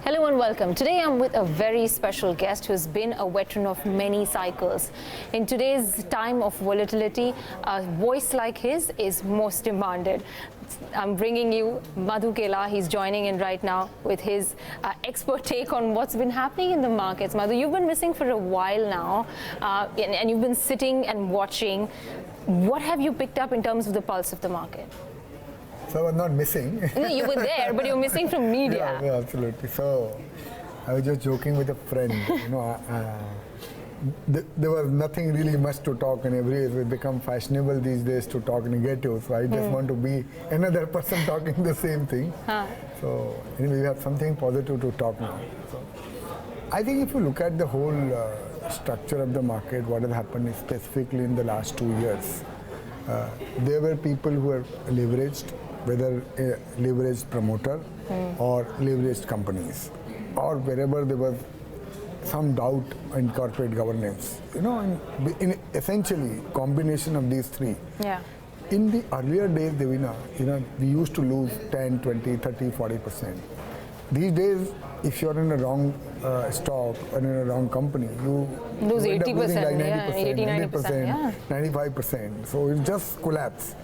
Hello and welcome. Today I'm with a very special guest who's been a veteran of many cycles. In today's time of volatility, a voice like his is most demanded. I'm bringing you Madhu Kela. He's joining in right now with his expert take on what's been happening in the markets. Madhu, you've been missing for a while now, and you've been sitting and watching. What have you picked up in terms of the pulse of the market? So I was not missing. No, you were there, but you're missing from media. Yeah, absolutely. So I was just joking with a friend. There was nothing really much to talk, and it's become fashionable these days to talk negative. So I just want to be another person talking the same thing. So anyway, we have something positive to talk now. So I think if you look at the whole structure of the market, what has happened is specifically in the last 2 years, there were people who were leveraged, whether a leveraged promoter or leveraged companies, or wherever there was some doubt in corporate governance. In essentially combination of these three. Yeah. In the earlier days, Devina, we used to lose 10, 20, 30, 40%. These days, if you're in a wrong stock or in a wrong company, you lose 80%, like 90%, yeah, 80, 90%, yeah. 95%. So it just collapse.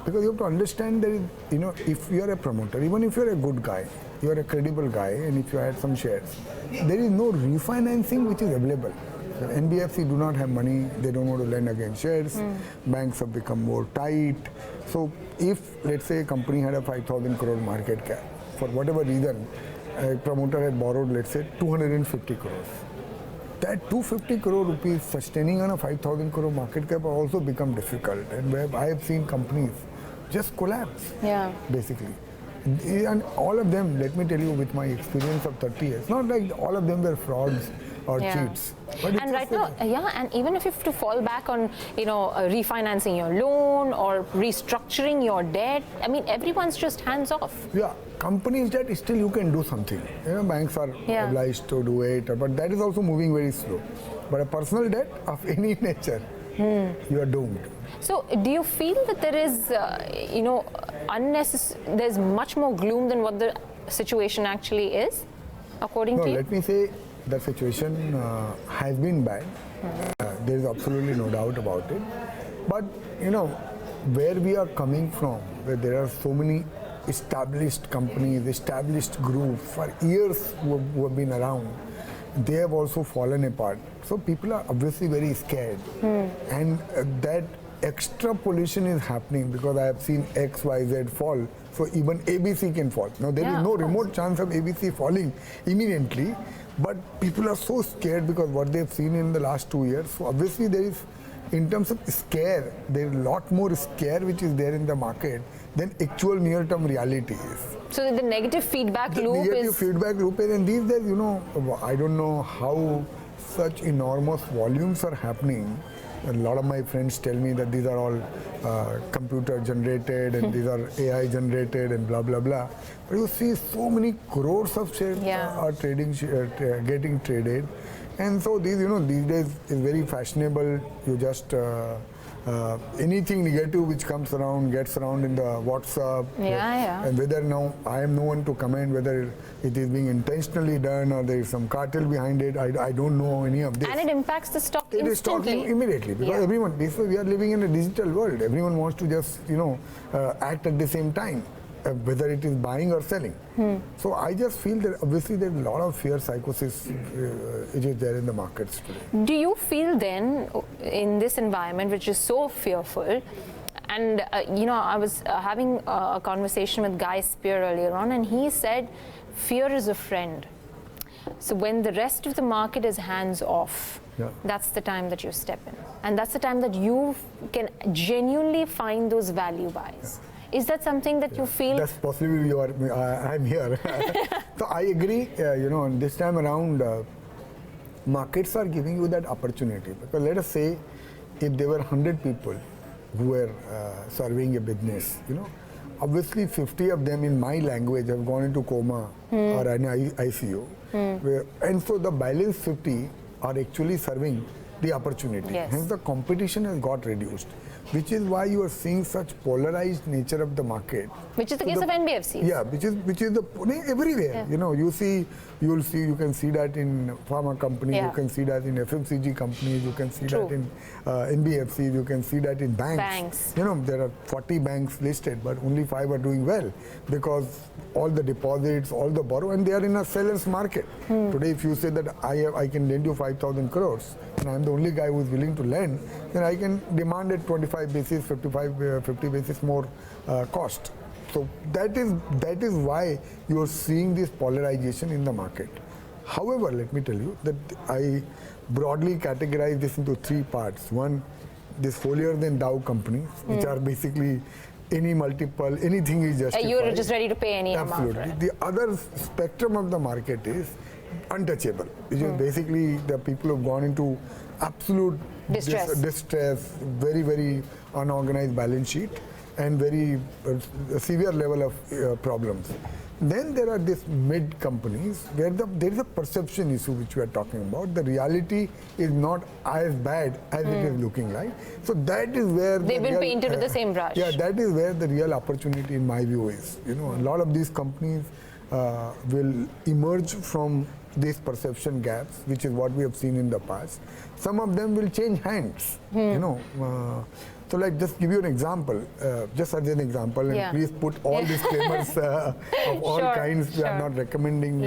Because you have to understand that, if you are a promoter, even if you're a good guy, you're a credible guy, and if you had some shares, there is no refinancing which is available. The NBFC do not have money, they don't want to lend against shares, banks have become more tight. So if, let's say, a company had a 5,000 crore market cap, for whatever reason, a promoter had borrowed, let's say, 250 crores. That 250 crore rupees sustaining on a 5,000 crore market cap also become difficult. And where I have seen companies just collapse, basically. And all of them, let me tell you, with my experience of 30 years, not like all of them were frauds or cheats. But and right now, and even if you have to fall back on, refinancing your loan or restructuring your debt, I mean, everyone's just hands off. Yeah, companies debt still you can do something. Banks are obliged to do it, but that is also moving very slow. But a personal debt of any nature, you are doomed. So, do you feel that there is, there's much more gloom than what the situation actually is, according to you? No, let me say the situation has been bad. There is absolutely no doubt about it. But, where we are coming from, where there are so many established companies, established groups for years who have been around, they have also fallen apart. So people are obviously very scared. And that extrapolation is happening because I have seen X, Y, Z fall. So even ABC can fall. Now there is no remote chance of ABC falling immediately, but people are so scared because what they've seen in the last 2 years. So obviously there is, in terms of scare, there is a lot more scare which is there in the market than actual near-term reality is. So the negative feedback loop is... Negative feedback loop is, and these days, I don't know how such enormous volumes are happening. A lot of my friends tell me that these are all computer generated and these are AI generated and blah, blah, blah. But you see so many crores of shares are getting traded. And so these, these days is very fashionable. You just anything negative which comes around gets around in the WhatsApp. And whether now I am no one to comment whether it is being intentionally done or there is some cartel behind it. I don't know any of this. And it impacts the stock instantly. It is talking immediately because everyone. We are living in a digital world. Everyone wants to just act at the same time, whether it is buying or selling. So I just feel that obviously there's a lot of fear psychosis which is there in the markets today. Do you feel then, in this environment which is so fearful, and I was having a conversation with Guy Spear earlier on, and he said fear is a friend. So when the rest of the market is hands off, that's the time that you step in, and that's the time that you can genuinely find those value buys. Is that something that you feel? That's possibly I'm here. So I agree, this time around, markets are giving you that opportunity. Because let us say, if there were 100 people who were serving a business, obviously 50 of them in my language have gone into coma or an ICU. And so the balance 50 are actually serving the opportunity. Yes. Hence the competition has got reduced, which is why you are seeing such polarized nature of the market. Which is the case of NBFCs. Yeah, which is everywhere. Yeah. You know, you can see that in pharma companies, Yeah. you can see that in FMCG companies, you can see True. that in NBFCs, you can see that in Banks. You know, there are 40 banks listed, but only 5 are doing well because all the deposits, all the borrow, and they are in a seller's market. Today, if you say that I can lend you 5,000 crores, and I'm the only guy who is willing to lend, then I can demand at 25 basis, 50 basis more cost. So that is why you are seeing this polarization in the market. However, let me tell you that I broadly categorize this into 3 parts. One, this holier than thou companies, which are basically any multiple, anything is justified. You're just ready to pay any Absolutely. amount. Right? The other spectrum of the market is untouchable, which is basically the people who've gone into absolute distress, very, very unorganized balance sheet, and very severe level of problems. Then there are these mid companies where there is a perception issue which we are talking about. The reality is not as bad as it is looking like. So that is where they've been painted with the same brush. Yeah, that is where the real opportunity in my view is. You know, a lot of these companies will emerge from these perception gaps, which is what we have seen in the past. Some of them will change hands. You know. So like just give you an example, just as an example, and please put all disclaimers of all kinds. We are not recommending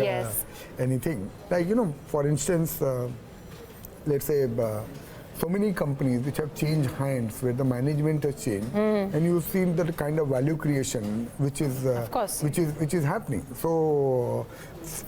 anything. Like, you know, for instance, let's say so many companies which have changed hands, where the management has changed, and you've seen the kind of value creation which is happening. So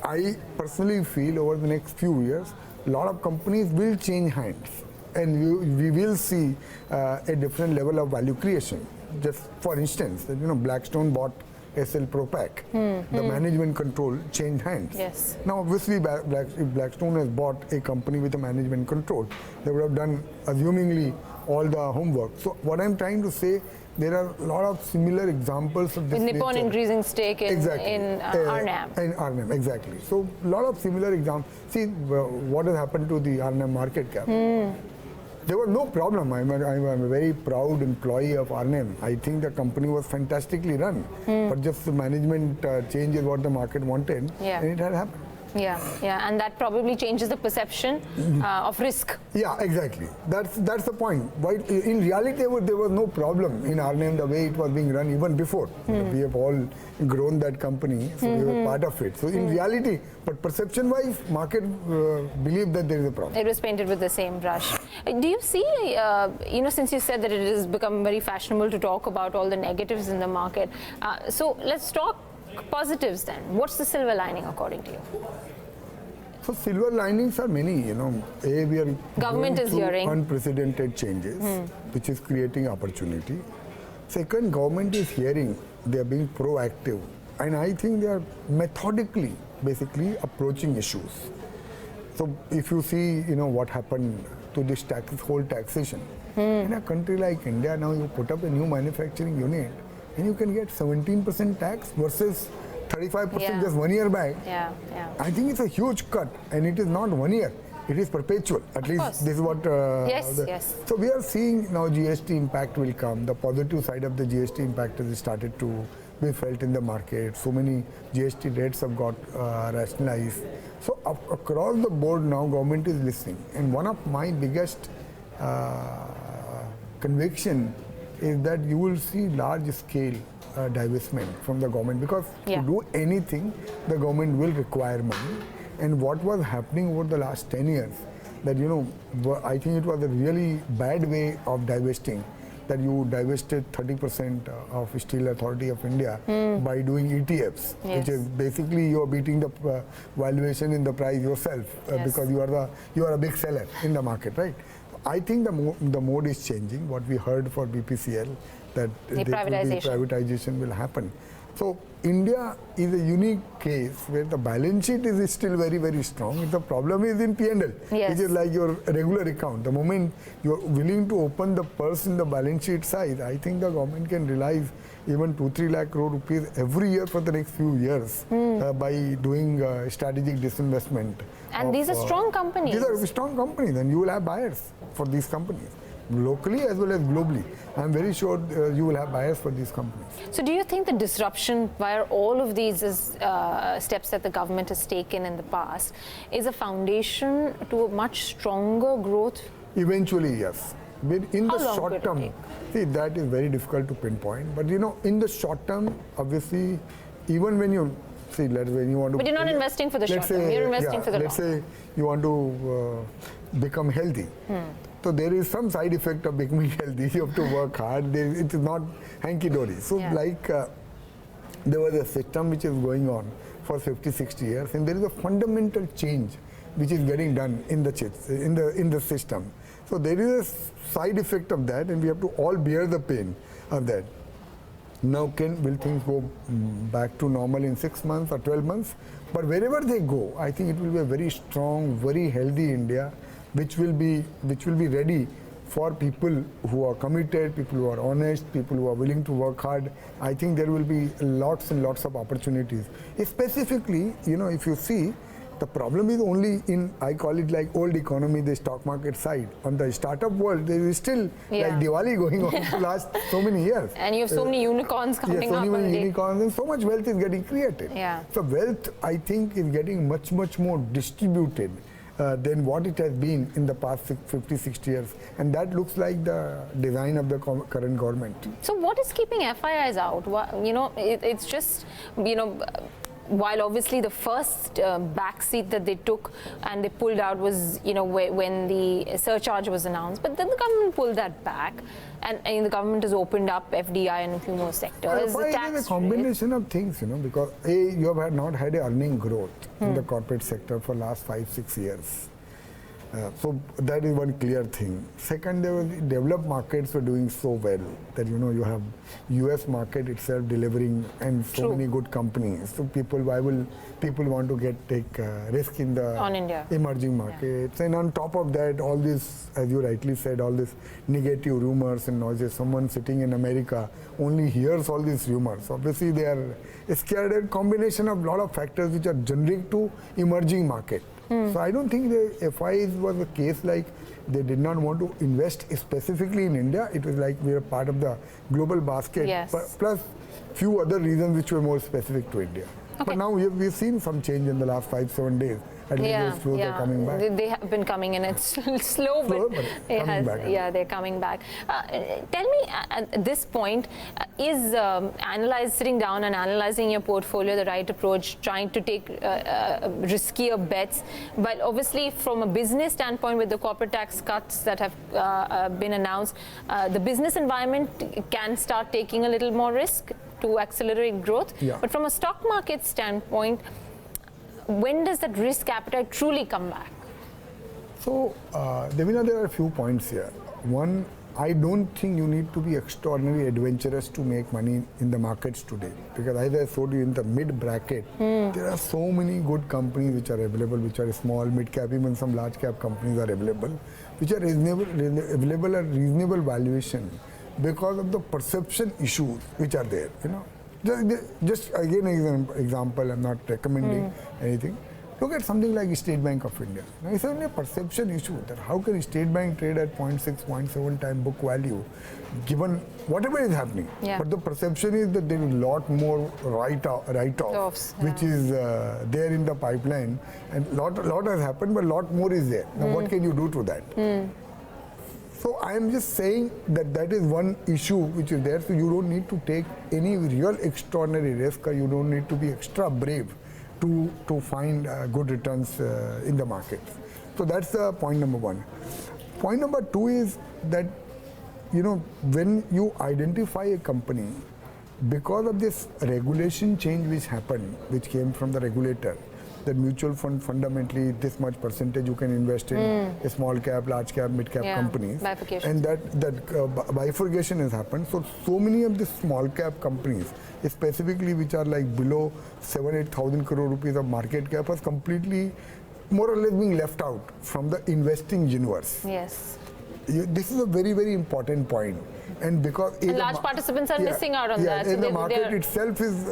I personally feel over the next few years, a lot of companies will change hands. And we will see a different level of value creation. Just for instance, you know, Blackstone bought SL Propack. The management control changed hands. Yes. Now, obviously, if Blackstone has bought a company with a management control, they would have done, assumingly, all the homework. So, what I'm trying to say, there are a lot of similar examples of this With Nippon nature. increasing stake in Arnam. In Arnam, exactly. So, a lot of similar examples. See, what has happened to the Arnam market cap? There was no problem. I'm a very proud employee of Arnam. I think the company was fantastically run, but just the management change is what the market wanted, and it had happened. Yeah, and that probably changes the perception of risk. Yeah, exactly. That's the point. Why, in reality, there was no problem in Arnam the way it was being run even before. We have all grown that company, so we were part of it. So in reality, but perception-wise, market believed that there is a problem. It was painted with the same brush. Do you see, you know, since you said that it has become very fashionable to talk about all the negatives in the market, so let's talk positives then. What's the silver lining according to you? So silver linings are many, you know. We are government is hearing unprecedented changes, which is creating opportunity. Second, government is hearing. They are being proactive, and I think they are methodically, basically approaching issues. So if you see, you know, what happened to this whole taxation in a country like India, now you put up a new manufacturing unit, and you can get 17% tax versus 35% just 1 year back. I think it's a huge cut, and it is not 1 year. It is perpetual. At least this is what. Yes. So we are seeing now GST impact will come. The positive side of the GST impact has started to be felt in the market. So many GST rates have got rationalized. So across the board now, government is listening. And one of my biggest conviction is that you will see large scale divestment from the government, because to do anything, the government will require money. And what was happening over the last 10 years, that, you know, I think it was a really bad way of divesting, that you divested 30% of Steel Authority of India by doing ETFs, which is basically you are beating the valuation in the price yourself because you are a big seller in the market, right? I think the mode is changing. What we heard for BPCL, that privatization will happen. So India is a unique case where the balance sheet is still very, very strong. The problem is in P&L, Yes. which is like your regular account. The moment you're willing to open the purse in the balance sheet size, I think the government can realize even 2-3 lakh crore rupees every year for the next few years by doing strategic disinvestment. And these are strong companies. These are strong companies, and you will have buyers for these companies, locally as well as globally. I'm very sure you will have buyers for these companies. So do you think the disruption via all of these steps that the government has taken in the past is a foundation to a much stronger growth? Eventually, yes. But in How the long short could it term, take? see, that is very difficult to pinpoint. But in the short term, obviously, even when you see, when you want to. But you're not investing for the short term. You're investing for the long Let's say you want to become healthy. So there is some side effect of becoming healthy. You have to work hard. It is not hanky-dory. So there was a system which is going on for 50-60 years, and there is a fundamental change which is getting done in the system. So there is a side effect of that, and we have to all bear the pain of that. Now, will things go back to normal in 6 months or 12 months? But wherever they go, I think it will be a very strong, very healthy India, which will be ready for people who are committed, people who are honest, people who are willing to work hard. I think there will be lots and lots of opportunities. Specifically, if you see, the problem is only in, I call it like old economy, the stock market side. On the startup world, there is still like Diwali going on for the last so many years. And you have so many unicorns coming up. So many unicorns, and so much wealth is getting created. Yeah. So wealth, I think, is getting much, much more distributed than what it has been in the past 50, 60 years. And that looks like the design of the current government. So what is keeping FIIs out? It's just, while obviously the first backseat that they took and they pulled out was, when the surcharge was announced, but then the government pulled that back, and the government has opened up FDI in a few more sectors. It is a combination of things, because you have not had a earning growth in the corporate sector for last 5-6 years. So that is one clear thing. Second, developed markets were doing so well that you have US market itself delivering and so many good companies. So why will people want to take risk in the emerging markets? And on top of that, all this, as you rightly said, all this negative rumors and noises. Someone sitting in America only hears all these rumors. Obviously, they are scared. A combination of lot of factors which are generic to emerging market. So I don't think the FIs was a case like they did not want to invest specifically in India. It was like we are part of the global basket, plus few other reasons which were more specific to India. Okay. But now we've seen some change in the last 5-7 days. At least those flows are coming back. They have been coming in. It's slow, but they're coming back. Tell me, at this point, is sitting down and analyzing your portfolio the right approach, trying to take riskier bets? But obviously, from a business standpoint, with the corporate tax cuts that have been announced, the business environment can start taking a little more risk to accelerate growth. Yeah. But from a stock market standpoint, when does that risk appetite truly come back? So, Devina, there are a few points here. One, I don't think you need to be extraordinarily adventurous to make money in the markets today. Because as I told you, in the mid-bracket, there are so many good companies which are available, which are small, mid-cap, even some large-cap companies are available, which are available at reasonable valuation because of the perception issues which are there. Just again an example, I'm not recommending anything. Look at something like State Bank of India. Now, it's only a perception issue that how can State Bank trade at 0.6, 0.7 time book value given whatever is happening. Yeah. But the perception is that there is a lot more write-offs, which is there in the pipeline. And lot has happened, but a lot more is there. Now, what can you do to that? So I am just saying that is one issue which is there. So you don't need to take any real extraordinary risk, or you don't need to be extra brave to find good returns in the market. So that's point number one. Point number two is that when you identify a company, because of this regulation change which happened, which came from the regulator, that mutual fund fundamentally this much percentage you can invest in a small cap, large cap, mid cap companies. Bifurcation. And that bifurcation has happened. So many of the small cap companies, specifically which are like below 7,000-8,000 crore rupees of market cap, has completely more or less being left out from the investing universe. Yes. This is a very, very important point. And because large participants are missing out on that. And the market itself is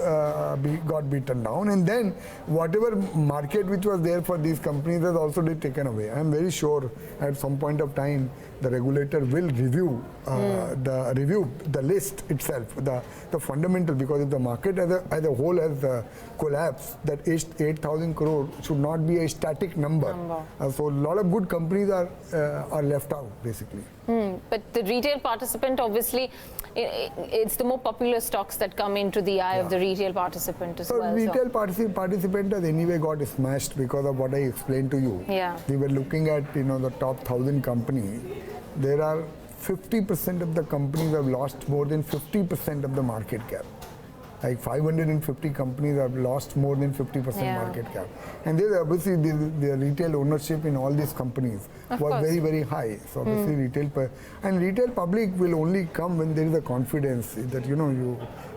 got beaten down, and then whatever market which was there for these companies has also been taken away. I am very sure at some point of time the regulator will review the list itself, the fundamental, because if the market as a whole has collapsed, that 8,000 crore should not be a static number. So a lot of good companies are left out basically. But the retail participant, obviously, it's the more popular stocks that come into the eye of the retail participant as well. Retail participant has anyway got smashed because of what I explained to you. Yeah. We were looking at the top 1,000 companies. There are 50% of the companies have lost more than 50% of the market cap. Like 550 companies have lost more than 50% market cap. And there's obviously the retail ownership in all these companies was very, very high. So obviously retail public will only come when there is a confidence that your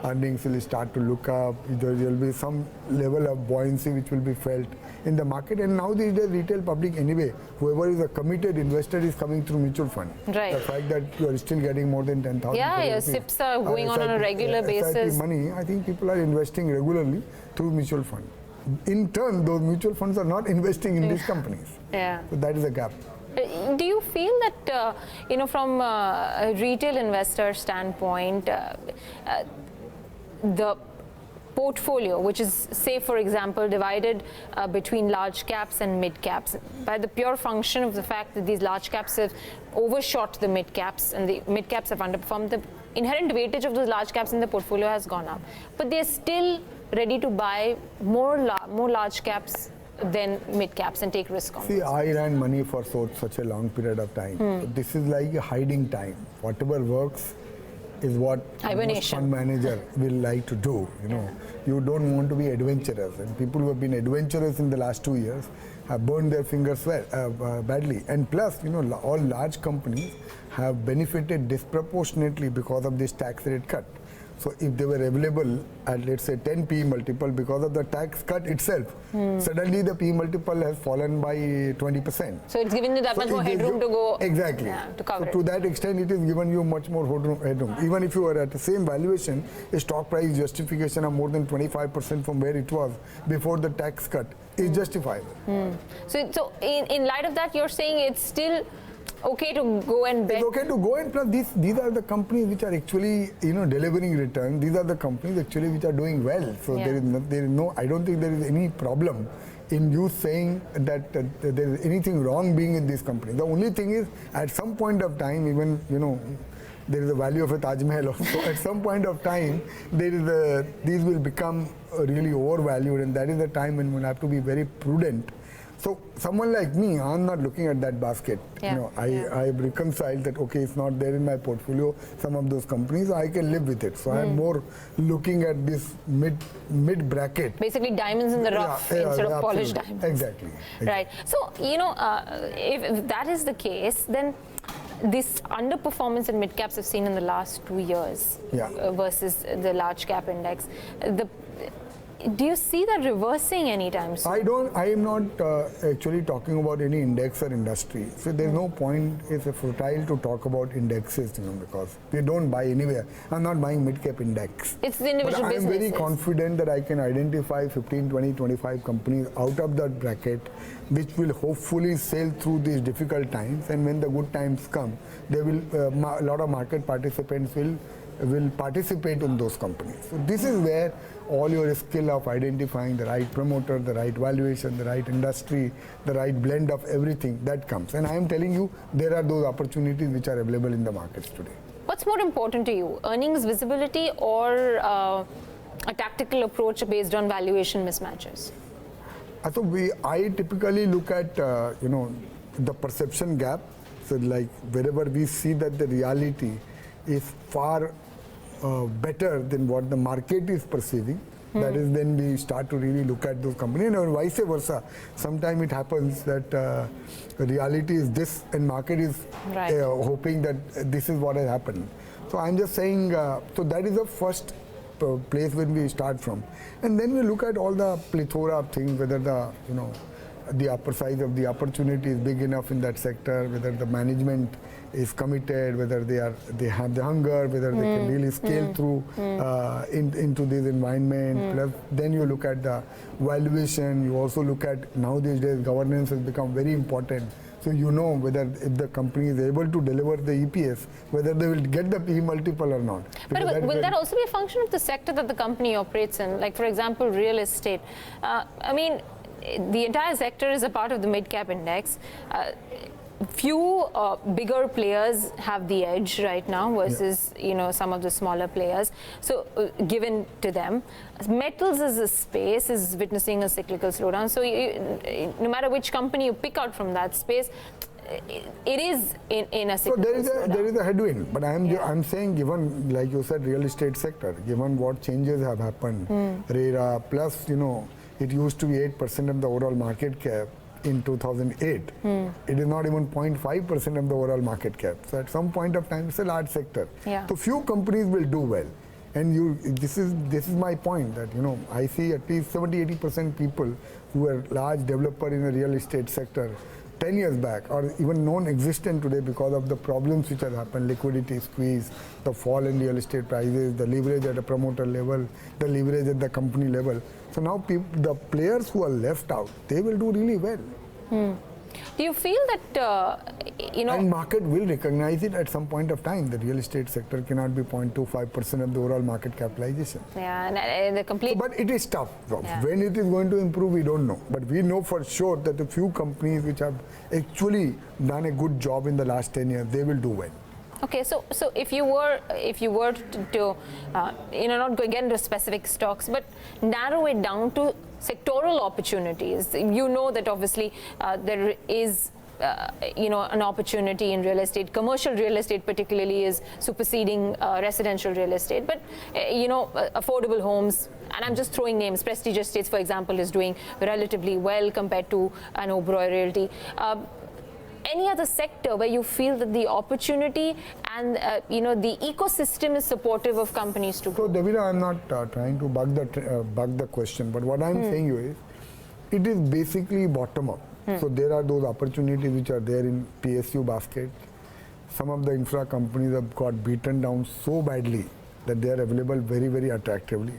earnings will start to look up. There will be some level of buoyancy which will be felt in the market. And now the retail public anyway, whoever is a committed investor is coming through mutual fund. Right. The fact that you are still getting more than 10,000. Yeah, SIPs are going on a regular basis. SIP money, I think people are investing regularly through mutual fund. In turn, those mutual funds are not investing in these companies. Yeah. So that is a gap. Do you feel that, from a retail investor standpoint, the portfolio, which is, say, for example, divided between large caps and mid caps, by the pure function of the fact that these large caps have overshot the mid caps and the mid caps have underperformed, the inherent weightage of those large caps in the portfolio has gone up, but they're still ready to buy more large caps than mid caps and take risk on See, I ran money for such a long period of time. So this is like a hiding time. Whatever works is what most fund manager will like to do. You don't want to be adventurous, and people who have been adventurous in the last 2 years have burned their fingers badly. And plus, all large companies have benefited disproportionately because of this tax rate cut. So if they were available at, let's say, 10 P multiple because of the tax cut itself, suddenly the P multiple has fallen by 20%. So it's given you that much more headroom to go. Exactly. To cover to that extent, it is given you much more headroom. Even if you are at the same valuation, a stock price justification of more than 25% from where it was before the tax cut is justifiable. So in light of that, you're saying it's still okay to go and bet? It's okay to go, and plus these are the companies which are actually delivering return. These are the companies actually which are doing well. So there is no, I don't think there is any problem in you saying that there is anything wrong being in these companies. The only thing is, at some point of time, even there is a value of a Taj Mahal also. At some point of time, these will become really overvalued, and that is the time when we'll have to be very prudent. So someone like me, I'm not looking at that basket. I've reconciled that, okay, it's not there in my portfolio, some of those companies, I can live with it. So I'm more looking at this mid bracket. Basically diamonds in the rough instead of polished diamonds. Exactly. Right. So, if that is the case, then this underperformance in mid caps we've seen in the last 2 years versus the large cap index. Do you see that reversing anytime soon? I am not actually talking about any index or industry. So there's no point, it's futile to talk about indexes, because we don't buy anywhere. I'm not buying mid-cap index. It's the individual businesses. I'm very confident that I can identify 15, 20, 25 companies out of that bracket which will hopefully sail through these difficult times, and when the good times come, there will a lot of market participants will participate in those companies. So this is where all your skill of identifying the right promoter, the right valuation, the right industry, the right blend of everything, that comes. And I am telling you, there are those opportunities which are available in the markets today. What's more important to you, earnings visibility or a tactical approach based on valuation mismatches? So I typically look at the perception gap. So like wherever we see that the reality is far better than what the market is perceiving, That is then we start to really look at those companies, and vice versa. Sometimes it happens that reality is this and market is hoping that this is what has happened. So I'm just saying, so that is the first place when we start from. And then we look at all the plethora of things, whether the, the upper size of the opportunity is big enough in that sector, whether the management is committed, whether they have the hunger, whether they can really scale through into this environment. Plus, then you look at the valuation. You also look at, now these days governance has become very important. So you know whether if the company is able to deliver the EPS, whether they will get the P multiple or not. But will that also be a function of the sector that the company operates in? Like, for example, real estate. I mean, the entire sector is a part of the mid-cap index. Few bigger players have the edge right now versus some of the smaller players. So given to them, metals as a space is witnessing a cyclical slowdown. So no matter which company you pick out from that space, it is in a cyclical slowdown. So there is a headwind, but I'm saying, given, like you said, real estate sector, given what changes have happened, RERA plus it used to be 8% of the overall market cap. In 2008, it is not even 0.5% of the overall market cap. So at some point of time, it's a large sector. So few companies will do well, and this is my point, that I see at least 70-80% people who are large developer in the real estate sector 10 years back, or even non-existent today because of the problems which have happened, liquidity squeeze, the fall in real estate prices, the leverage at a promoter level, the leverage at the company level. So now the players who are left out, they will do really well. Do you feel that, And market will recognize it at some point of time. The real estate sector cannot be 0.25% of the overall market capitalization. Yeah, and the complete... So, but it is tough. When it is going to improve, we don't know. But we know for sure that the few companies which have actually done a good job in the last 10 years, they will do well. Okay, so if you were to not get into specific stocks, but narrow it down to sectoral opportunities, that obviously there is an opportunity in real estate. Commercial real estate particularly is superseding residential real estate, but affordable homes, and I'm just throwing names. Prestige Estates, for example, is doing relatively well compared to an Oberoi Realty. Any other sector where you feel that the opportunity and the ecosystem is supportive of companies to grow? So, Davina, I'm not trying to bug the question, but what I'm saying is, it is basically bottom up. So there are those opportunities which are there in PSU basket. Some of the infra companies have got beaten down so badly that they are available very, very attractively.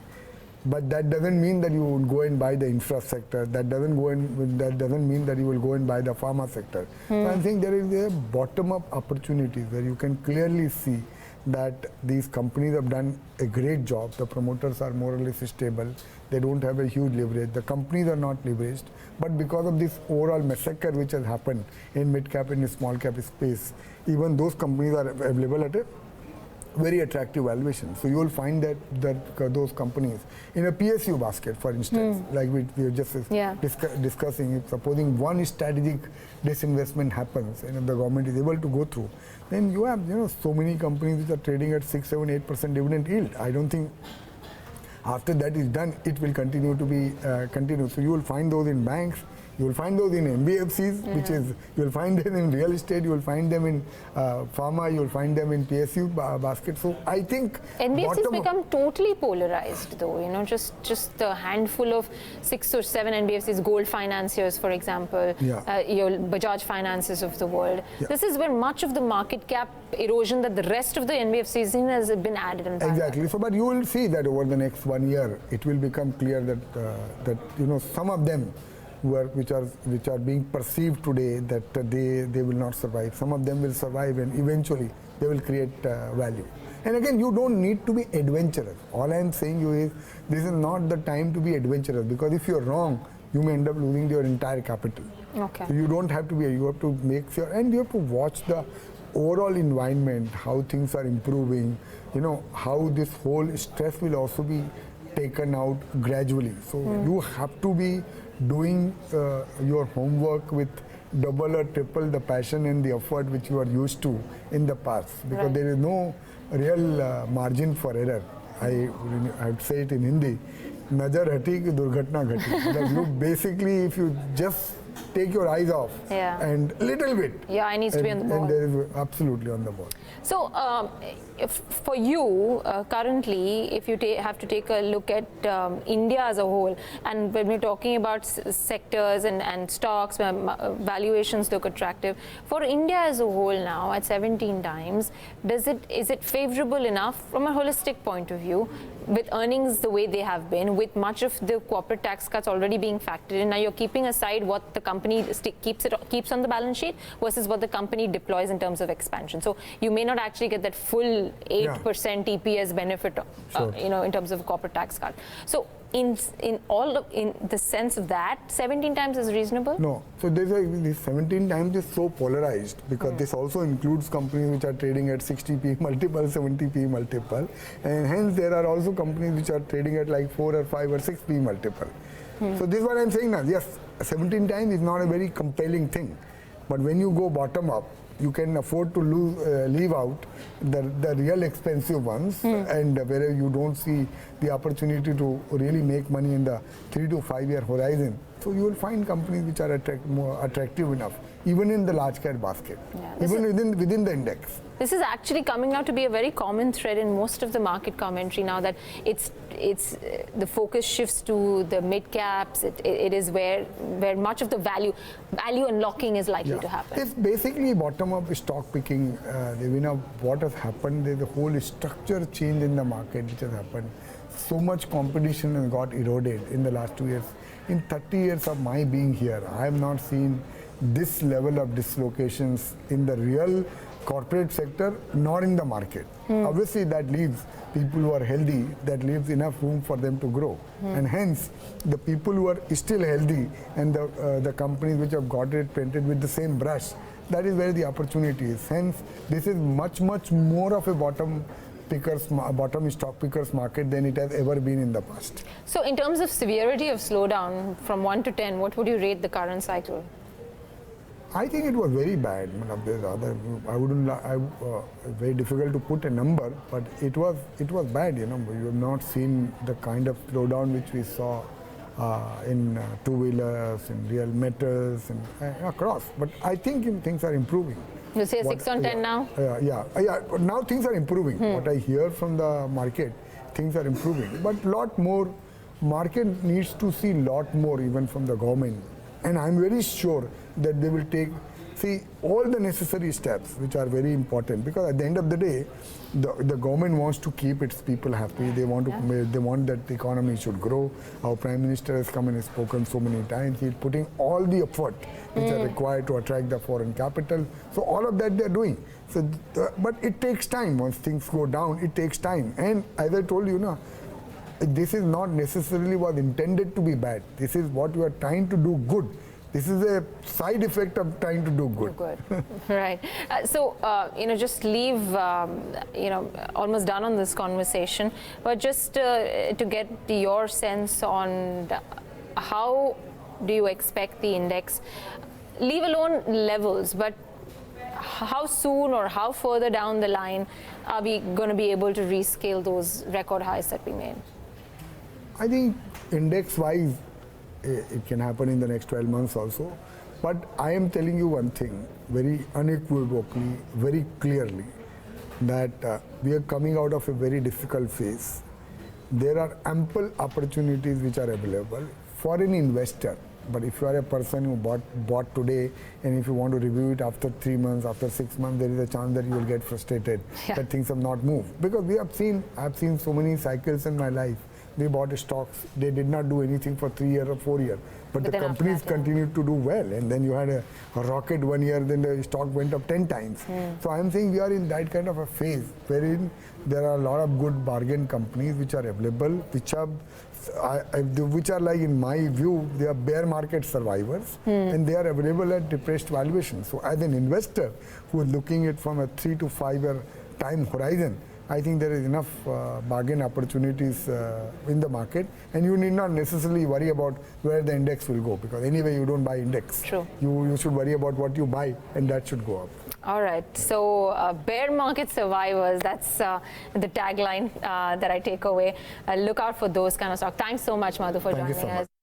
But that doesn't mean that you will go and buy the infra sector. That doesn't mean that you will go and buy the pharma sector. So I'm saying there is a bottom-up opportunities where you can clearly see that these companies have done a great job. The promoters are more or less stable. They don't have a huge leverage. The companies are not leveraged. But because of this overall massacre which has happened in mid-cap and small cap space, even those companies are available at a very attractive valuation. So you will find that those companies in a PSU basket, for instance, like we were just discussing, if supposing one strategic disinvestment happens and the government is able to go through, then you have so many companies which are trading at 6, 7, 8% dividend yield. I don't think after that is done, it will continue to be continued. So you will find those in banks. You will find those in NBFCs, which is, you will find them in real estate, you will find them in pharma, you will find them in PSU basket. So I think NBFCs become totally polarized though, just a handful of 6 or 7 NBFCs, gold financiers, for example, your Bajaj Finances of the world. This is where much of the market cap erosion that the rest of the NBFCs in has been added. Exactly. So, but you will see that over the next 1 year, it will become clear that some of them which are being perceived today that they will not survive. Some of them will survive, and eventually they will create value. And again, you don't need to be adventurous. All I am saying you is, this is not the time to be adventurous, because if you're wrong, you may end up losing your entire capital. Okay. So you don't have to be. You have to make sure, and you have to watch the overall environment, how things are improving. How this whole stress will also be taken out gradually. So you have to be doing your homework with double or triple the passion and the effort which you are used to in the past, because there is no real margin for error. I would say it in Hindi. Nazar hati ki durghatna ghati. Like you basically, if you just take your eyes off and little bit. Yeah, I need to be on the ball. And there is absolutely on the ball. So, for you, currently, if you have to take a look at India as a whole, and when we're talking about sectors and stocks, where valuations look attractive, for India as a whole now, at 17 times, is it favorable enough from a holistic point of view, with earnings the way they have been, with much of the corporate tax cuts already being factored in? Now you're keeping aside what the company keeps on the balance sheet versus what the company deploys in terms of expansion. So you may not actually get that full 8% EPS benefit, in terms of corporate tax cut. So in the sense of that, 17 times is reasonable? No. So this 17 times is so polarized because this also includes companies which are trading at 60p multiple, 70p multiple, and hence there are also companies which are trading at like 4 or 5 or 6p multiple. So this is what I'm saying now. Yes, 17 times is not a very compelling thing, but when you go bottom up, you can afford to leave out the real expensive ones, and where you don't see the opportunity to really make money in the 3 to 5 year horizon. So you will find companies which are more attractive enough, even in the large cap basket, even within the index. This is actually coming out to be a very common thread in most of the market commentary now, that it's the focus shifts to the mid caps. It is where much of the value unlocking is likely to happen. It's basically bottom up stock picking. What has happened, there's a whole structure change in the market which has happened. So much competition has got eroded in the last 2 years. In 30 years of my being here, I have not seen this level of dislocations in the real corporate sector, nor in the market. Obviously that leaves people who are healthy, that leaves enough room for them to grow. And hence, the people who are still healthy and the companies which have got it painted with the same brush, that is where the opportunity is. Hence, this is much more of a bottom stock pickers market than it has ever been in the past. So in terms of severity of slowdown, from 1 to 10, what would you rate the current cycle? I think it was very bad. Very difficult to put a number, but it was bad. You have not seen the kind of slowdown which we saw in two-wheelers, in real metals, and across. But I think things are improving. You say 6 on 10 now? Yeah. Now things are improving. What I hear from the market, things are improving. But lot more, market needs to see lot more even from the government. And I'm very sure that they will take all the necessary steps which are very important, because at the end of the day, the government wants to keep its people happy. They want that the economy should grow. Our Prime Minister has come and has spoken so many times. He's putting all the effort which are required to attract the foreign capital. So all of that they're doing. So, but it takes time. Once things go down, it takes time. And as I told you, this is not necessarily was intended to be bad. This is what you are trying to do good. This is a side effect of trying to do good. Right. Just leave, almost done on this conversation, but just to get your sense on how do you expect the index, leave alone levels, but how soon or how further down the line are we going to be able to rescale those record highs that we made? I think index-wise, it can happen in the next 12 months also. But I am telling you one thing, very unequivocally, very clearly, that we are coming out of a very difficult phase. There are ample opportunities which are available for an investor. But if you are a person who bought today, and if you want to review it after 3 months, after 6 months, there is a chance that you will get frustrated that things have not moved. Because I have seen so many cycles in my life. We bought stocks, they did not do anything for 3 years or 4 years, but the companies continued to do well, and then you had a rocket 1 year, then the stock went up 10 times. So I'm saying we are in that kind of a phase wherein there are a lot of good bargain companies which are available, which are like, in my view, they are bear market survivors, and they are available at depressed valuation. So as an investor who is looking at from a 3 to 5 year time horizon, I think there is enough bargain opportunities in the market, and you need not necessarily worry about where the index will go, because anyway you don't buy index. True. You should worry about what you buy, and that should go up. All right, so bear market survivors, that's the tagline that I take away. Look out for those kind of stocks. Thanks so much, Madhu, for Thank you joining so much. us.